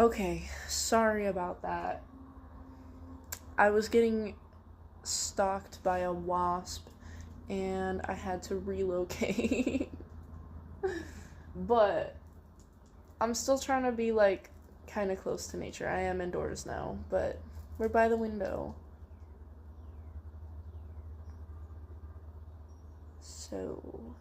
Okay, sorry about that. I was getting stalked by a wasp and I had to relocate. But I'm still trying to be like kind of close to nature. I am indoors now, but we're by the window. So,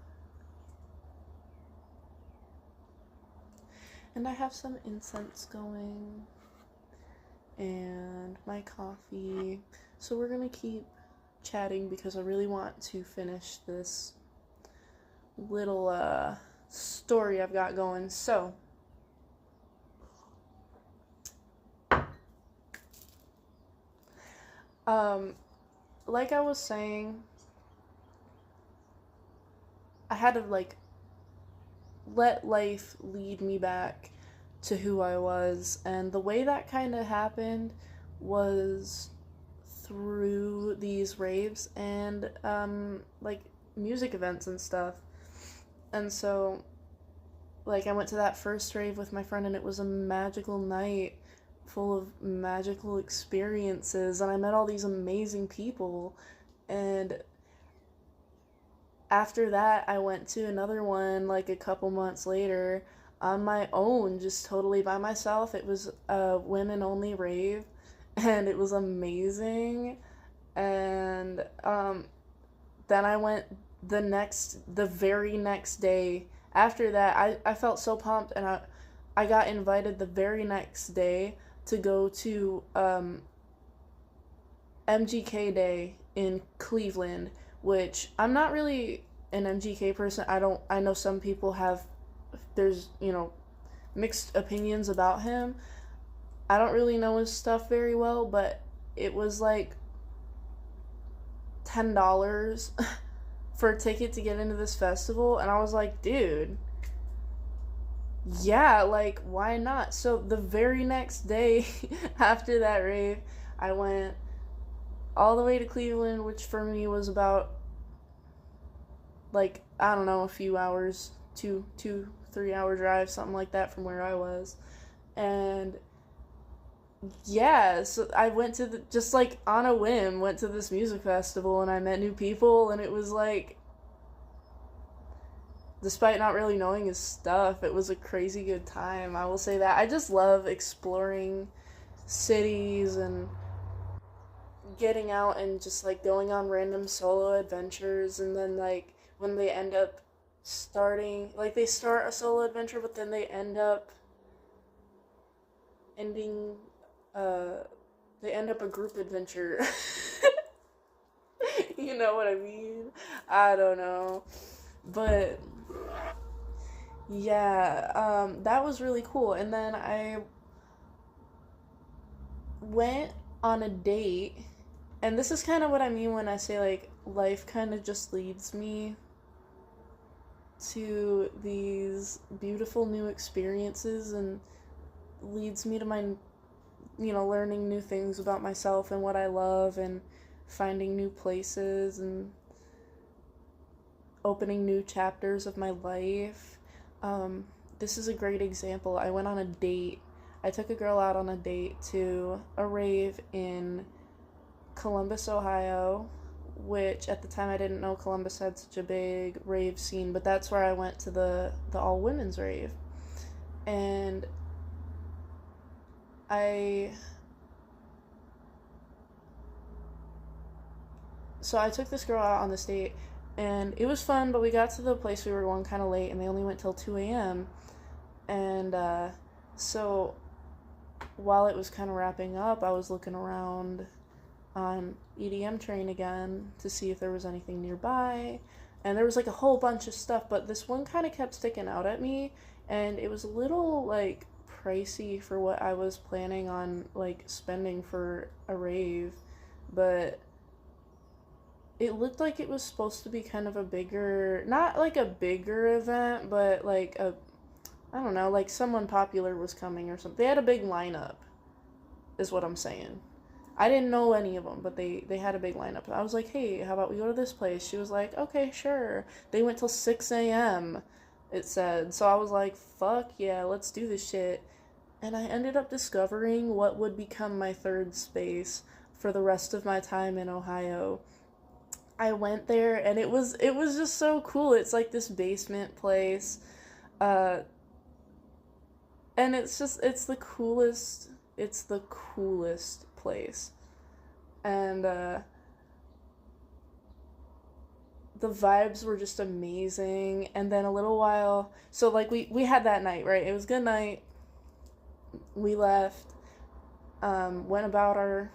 and I have some incense going and my coffee. So we're gonna keep chatting because I really want to finish this little story I've got going. So, um, like I was saying, I had to like let life lead me back to who I was, and the way that kind of happened was through these raves and like music events and stuff. And so like I went to that first rave with my friend and it was a magical night full of magical experiences and I met all these amazing people. And after that I went to another one like a couple months later on my own, just totally by myself. It was a women only rave and it was amazing. And then I went the very next day. After that, I felt so pumped, and I got invited the very next day to go to MGK Day in Cleveland, which I'm not really an MGK person. I know some people have, there's, mixed opinions about him. I don't really know his stuff very well, but it was like $10 for a ticket to get into this festival, and I was like, dude, yeah, like, why not? So the very next day after that rave, I went all the way to Cleveland, which for me was about, like, I don't know, a few hours, 3 hour drive, something like that from where I was. And yeah, so I went to just like on a whim, went to this music festival and I met new people, and it was like, despite not really knowing his stuff, it was a crazy good time. I will say that. I just love exploring cities and getting out and just like going on random solo adventures, and then like when they end up starting, like they start a solo adventure but then they end up ending uh they end up a group adventure. You know what I mean? I don't know. But yeah, that was really cool. And then I went on a date, and this is kind of what I mean when I say like life kind of just leads me to these beautiful new experiences and leads me to my, learning new things about myself and what I love and finding new places and opening new chapters of my life. This is a great example. I went on a date. I took a girl out on a date to a rave in Columbus, Ohio, which at the time I didn't know Columbus had such a big rave scene, but that's where I went to the all women's rave. And I so I took this girl out on this date and it was fun, but we got to the place we were going kind of late and they only went till 2 a.m. And so while it was kind of wrapping up, I was looking around on EDM Train again to see if there was anything nearby. And there was like a whole bunch of stuff, but this one kind of kept sticking out at me, and it was a little like pricey for what I was planning on like spending for a rave, but it looked like it was supposed to be kind of a bigger, not like a bigger event, but like a, I don't know, like someone popular was coming or something. They had a big lineup, is what I'm saying. I didn't know any of them, but they had a big lineup. I was like, hey, how about we go to this place? She was like, okay, sure. They went till 6 a.m., it said. So I was like, fuck yeah, let's do this shit. and I ended up discovering what would become my third space for the rest of my time in Ohio. I went there and it was just so cool. It's like this basement place. Uh and it's the coolest place. And the vibes were just amazing. And then a little while, so like we had that night, right? It was good night. We left, went about our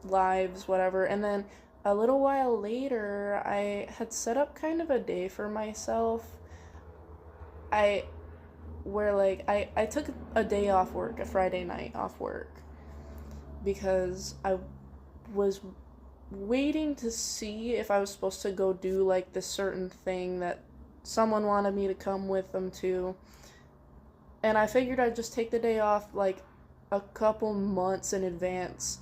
lives, whatever. And then a little while later, I had set up kind of a day for myself. I where like I took a day off work, a Friday night off work, because I was waiting to see if I was supposed to go do like this certain thing that someone wanted me to come with them to. And I figured I'd just take the day off like a couple months in advance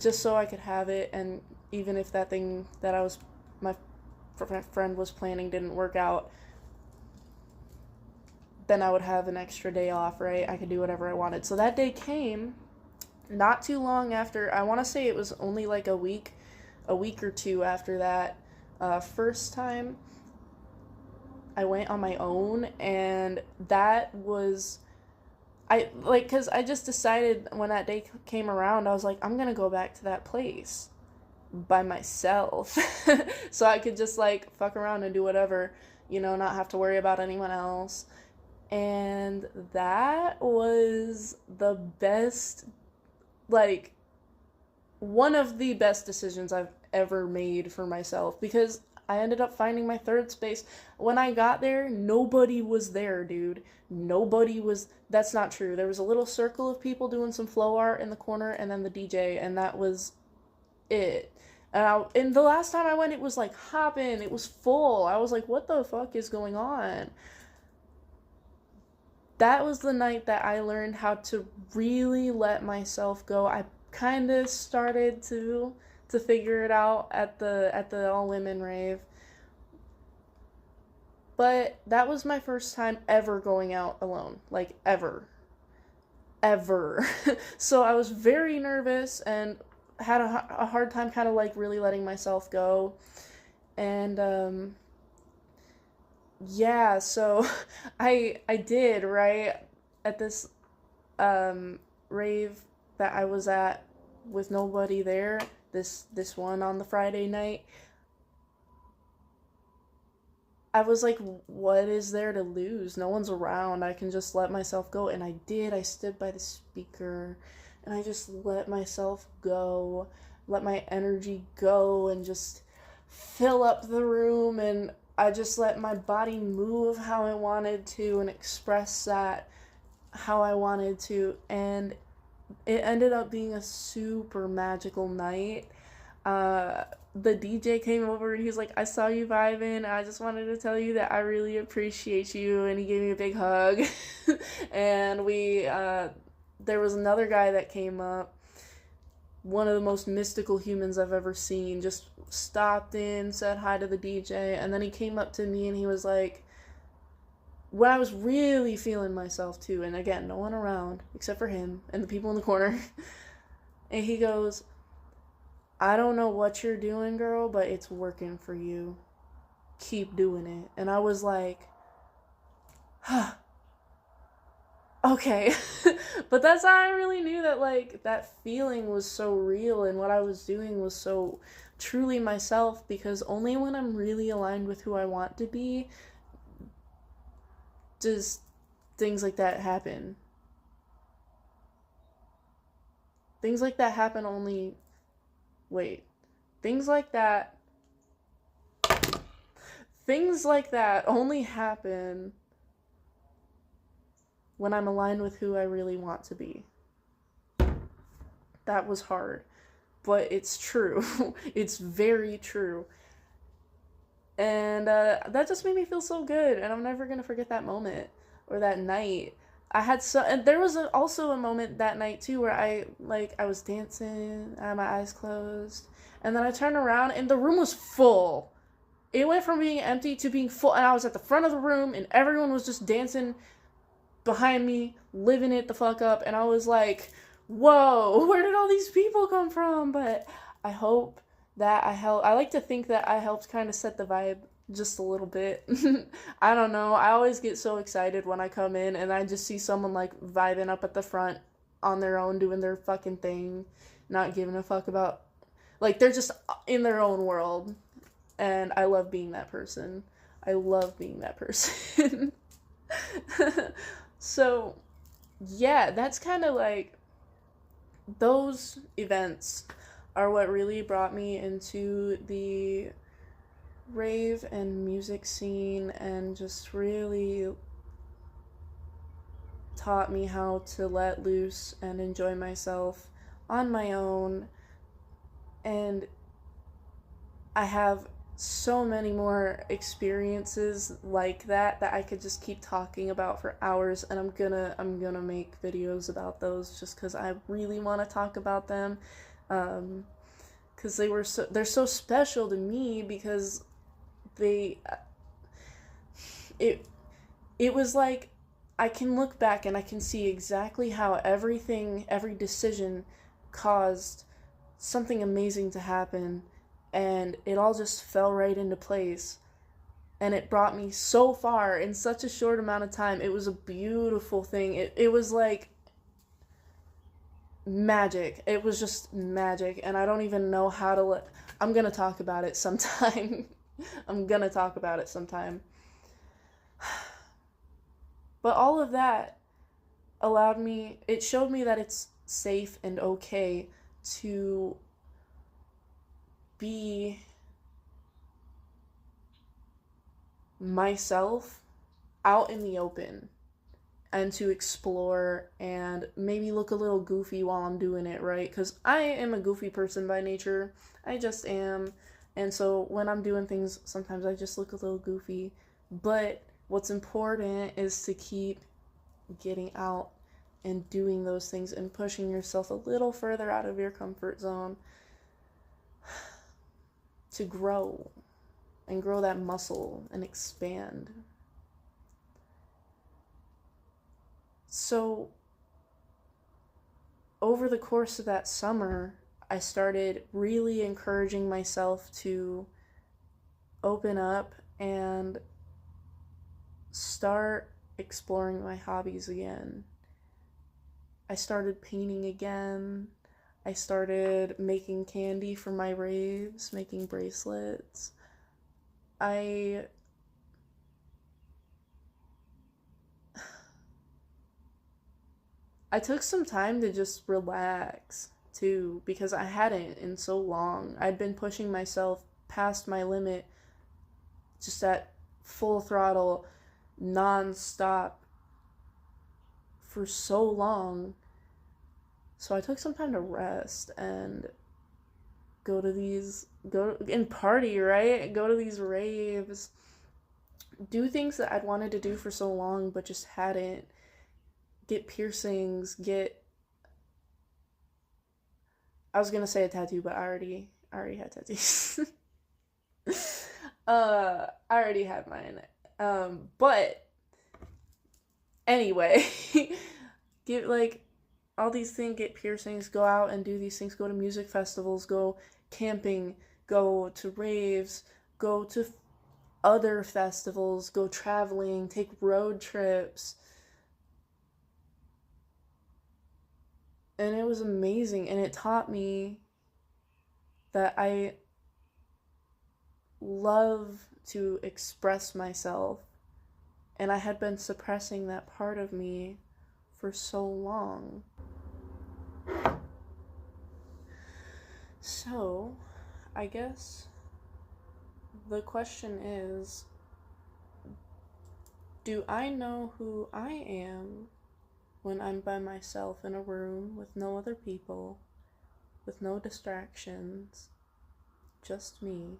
just so I could have it. And even if that thing that my friend was planning didn't work out, then I would have an extra day off, right? I could do whatever I wanted. So that day came not too long after. I want to say it was only like a week or two after that first time I went on my own. And that was, because I just decided when that day came around, I was like, I'm gonna go back to that place by myself so I could just like fuck around and do whatever, not have to worry about anyone else. And that was the best, like, one of the best decisions I've ever made for myself, because I ended up finding my third space. When I got there, nobody was there, dude. That's not true. There was a little circle of people doing some flow art in the corner, and then the DJ, and that was it. And the last time I went, it was like hopping. It was full. I was like, what the fuck is going on? That was the night that I learned how to really let myself go. I kind of started to figure it out at the all women rave. But that was my first time ever going out alone, like ever. So I was very nervous and had a hard time kind of like really letting myself go. And yeah, so I did, right, at this rave that I was at with nobody there, this one on the Friday night. I was like, what is there to lose? No one's around. I can just let myself go. And I did. I stood by the speaker and I just let myself go, let my energy go, and just fill up the room. And I just let my body move how I wanted to and express that how I wanted to. And it ended up being a super magical night. The DJ came over and he was like, I saw you vibing. I just wanted to tell you that I really appreciate you. And he gave me a big hug. And there was another guy that came up, one of the most mystical humans I've ever seen, just stopped in, said hi to the DJ, and then he came up to me and he was like, when I was really feeling myself too, and again, no one around except for him and the people in the corner, and he goes, I don't know what you're doing, girl, but it's working for you. Keep doing it. And I was like, huh. Okay. But that's how I really knew that, like, that feeling was so real and what I was doing was so truly myself, because only when I'm really aligned with who I want to be does things like that happen. Things like that happen only... Wait. Things like that only happen when I'm aligned with who I really want to be. That was hard, but it's true. It's very true. And that just made me feel so good, and I'm never gonna forget that moment or that night. And there was also a moment that night too where I was dancing, I had my eyes closed, and then I turned around and the room was full. It went from being empty to being full, and I was at the front of the room and everyone was just dancing behind me, living it the fuck up, and I was like, whoa, where did all these people come from? But I hope that I like to think that I helped kind of set the vibe just a little bit. I don't know. I always get so excited when I come in and I just see someone like vibing up at the front on their own, doing their fucking thing, not giving a fuck about, like, they're just in their own world. And I love being that person. I love being that person. So, yeah, that's kind of like, those events are what really brought me into the rave and music scene and just really taught me how to let loose and enjoy myself on my own. And I have so many more experiences like that I could just keep talking about for hours, and I'm gonna make videos about those just because I really want to talk about them, because they're so special to me, because they it was like I can look back and I can see exactly how every decision caused something amazing to happen, and it all just fell right into place, and it brought me so far in such a short amount of time. It was a beautiful thing. It was like magic. It was just magic, and I don't even know how to I'm gonna talk about it sometime. I'm gonna talk about it sometime. But all of that it showed me that it's safe and okay to be myself out in the open, and to explore and maybe look a little goofy while I'm doing it, right? Because I am a goofy person by nature. I just am. And so when I'm doing things, sometimes I just look a little goofy. But what's important is to keep getting out and doing those things and pushing yourself a little further out of your comfort zone to grow and grow that muscle and expand. So over the course of that summer, I started really encouraging myself to open up and start exploring my hobbies again. I started painting again. I started making candy for my raves, making bracelets. I took some time to just relax too, because I hadn't in so long. I'd been pushing myself past my limit, just at full throttle, non-stop, for so long. So I took some time to rest and go and party, right? Go to these raves, do things that I'd wanted to do for so long but just hadn't. Get piercings, I was gonna say a tattoo, but I already had tattoos. I already had mine. But anyway, get like all these things, get piercings, go out and do these things, go to music festivals, go camping, go to raves, go to other festivals, go traveling, take road trips. And it was amazing, and it taught me that I love to express myself, and I had been suppressing that part of me for so long. So, I guess the question is, do I know who I am when I'm by myself in a room with no other people, with no distractions, just me?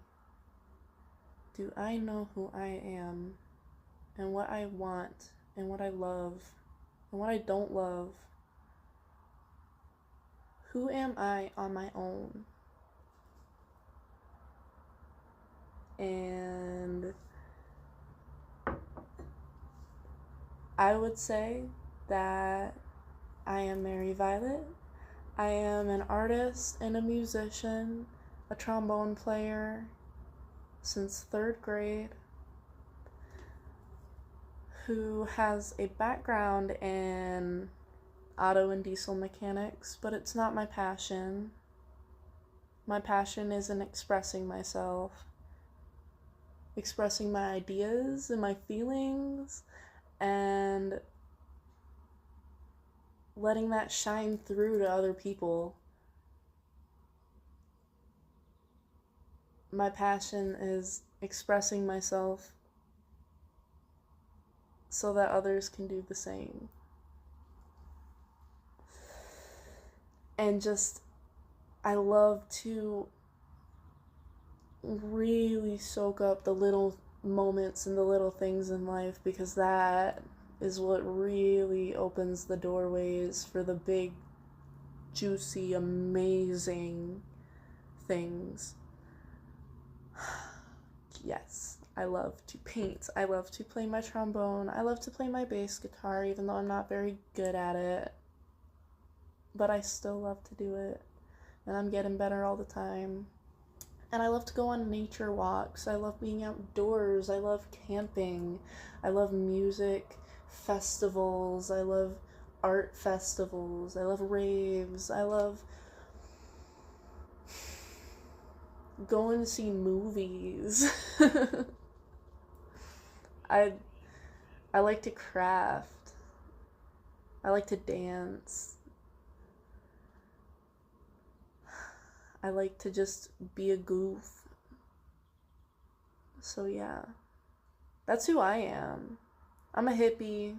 Do I know who I am, and what I want, and what I love, and what I don't love? Who am I on my own? And I would say that I am Mary Violet. I am an artist and a musician, a trombone player since 3rd grade, who has a background in auto and diesel mechanics, but it's not my passion. My passion is in expressing myself, expressing my ideas and my feelings, and letting that shine through to other people. My passion is expressing myself so that others can do the same. And just, I love to really soak up the little moments and the little things in life, because that is what really opens the doorways for the big, juicy, amazing things. Yes, I love to paint. I love to play my trombone. I love to play my bass guitar, even though I'm not very good at it. But I still love to do it. And I'm getting better all the time. And I love to go on nature walks. I love being outdoors. I love camping. I love music festivals. I love art festivals. I love raves. I love going to see movies. I like to craft. I like to dance. I like to just be a goof. So yeah, that's who I am. I'm a hippie.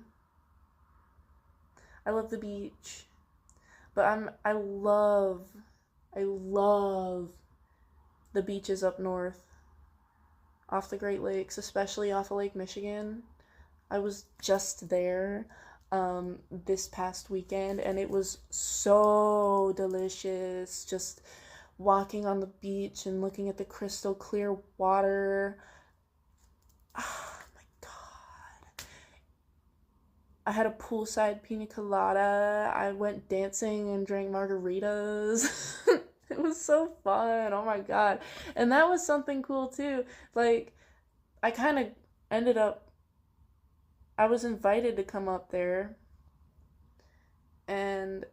I love the beach. But I love the beaches up north, off the Great Lakes, especially off of Lake Michigan. I was just there this past weekend, and it was so delicious, just walking on the beach and looking at the crystal clear water. Oh my god. I had a poolside pina colada. I went dancing and drank margaritas. It was so fun. Oh my god. And that was something cool too. Like, I kind of ended up, I was invited to come up there, and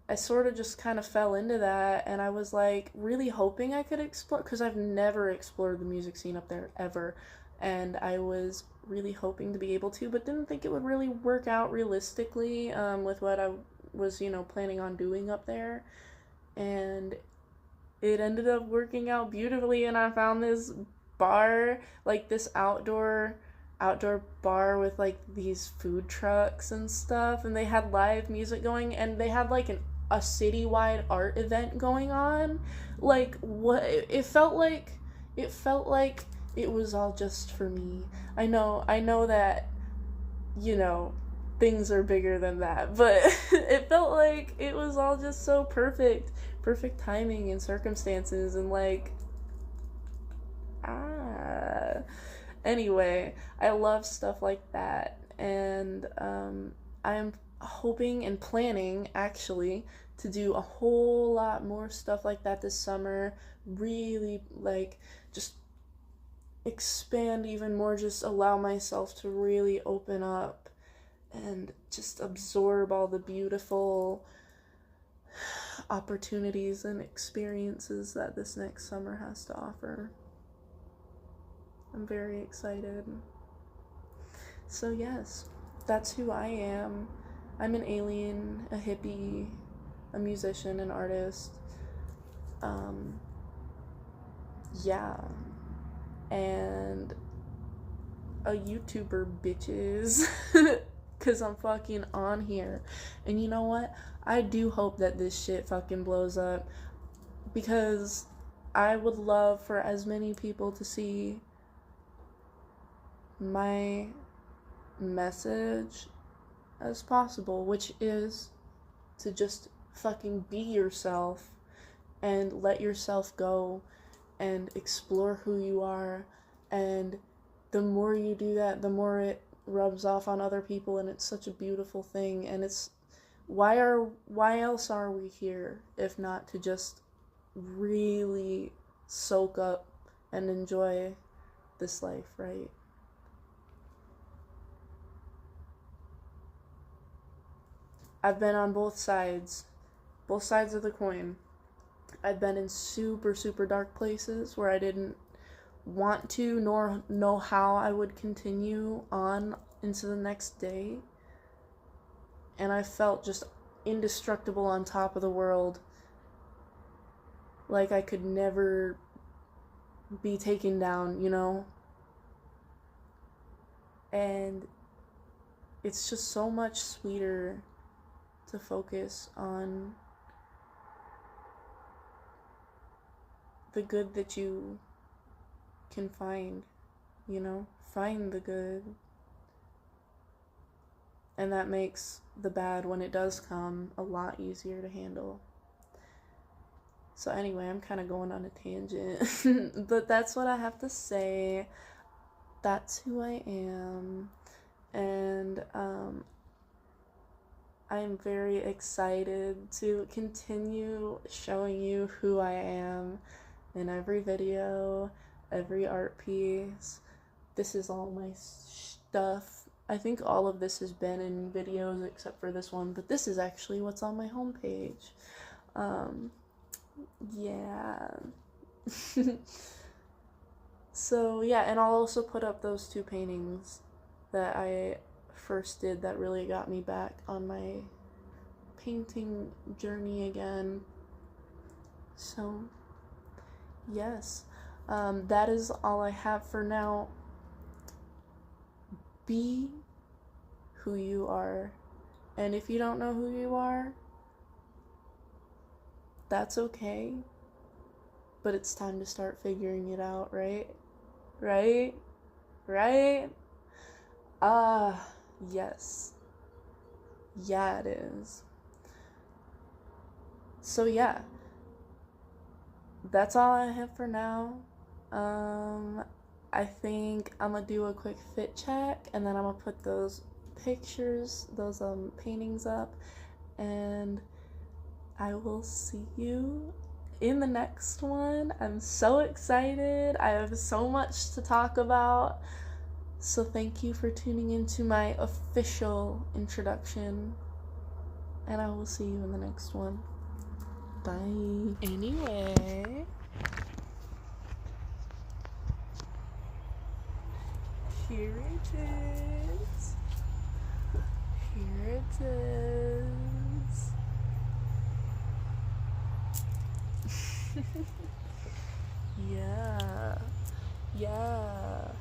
I sort of just kind of fell into that, and I was like really hoping I could explore, because I've never explored the music scene up there ever, and I was really hoping to be able to, but didn't think it would really work out realistically with what I was, planning on doing up there. And it ended up working out beautifully, and I found this bar, like this outdoor bar with like these food trucks and stuff, and they had live music going, and they had like a citywide art event going on. Like, what, it felt like it was all just for me. I know that, things are bigger than that, but it felt like it was all just so perfect timing and circumstances, and like, anyway, I love stuff like that, and I'm hoping and planning, actually, to do a whole lot more stuff like that this summer. Really, like, just expand even more, just allow myself to really open up and just absorb all the beautiful opportunities and experiences that this next summer has to offer. I'm very excited. So yes, that's who I am. I'm an alien, a hippie, a musician, an artist. Yeah. And a YouTuber, bitches. Because I'm fucking on here. And you know what? I do hope that this shit fucking blows up. Because I would love for as many people to see my message as possible, which is to just fucking be yourself and let yourself go and explore who you are. And the more you do that, the more it rubs off on other people, and it's such a beautiful thing. And it's why else are we here if not to just really soak up and enjoy this life, right? I've been on both sides of the coin. I've been in super, super dark places where I didn't want to nor know how I would continue on into the next day. And I felt just indestructible on top of the world. Like I could never be taken down, you know? And it's just so much sweeter to focus on the good that you can find, you know? Find the good. And that makes the bad, when it does come, a lot easier to handle. So anyway, I'm kind of going on a tangent, but that's what I have to say. That's who I am. And I'm very excited to continue showing you who I am in every video, every art piece. This is all my stuff. I think all of this has been in videos except for this one, but this is actually what's on my homepage. Yeah. So yeah, and I'll also put up those 2 paintings that I first did that really got me back on my painting journey again. So yes, that is all I have for now. Be who you are, and if you don't know who you are, that's okay, but it's time to start figuring it out, right? Yes. Yeah, it is. So yeah, that's all I have for now. I think I'm gonna do a quick fit check, and then I'm gonna put those pictures, those paintings up, and I will see you in the next one. I'm so excited. I have so much to talk about. So thank you for tuning into my official introduction, and I will see you in the next one. Bye. Anyway, here it is. Here it is. Yeah. Yeah.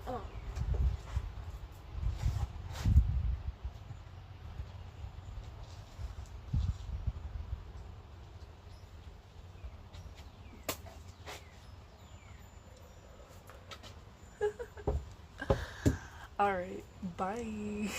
Oh. All right. Bye.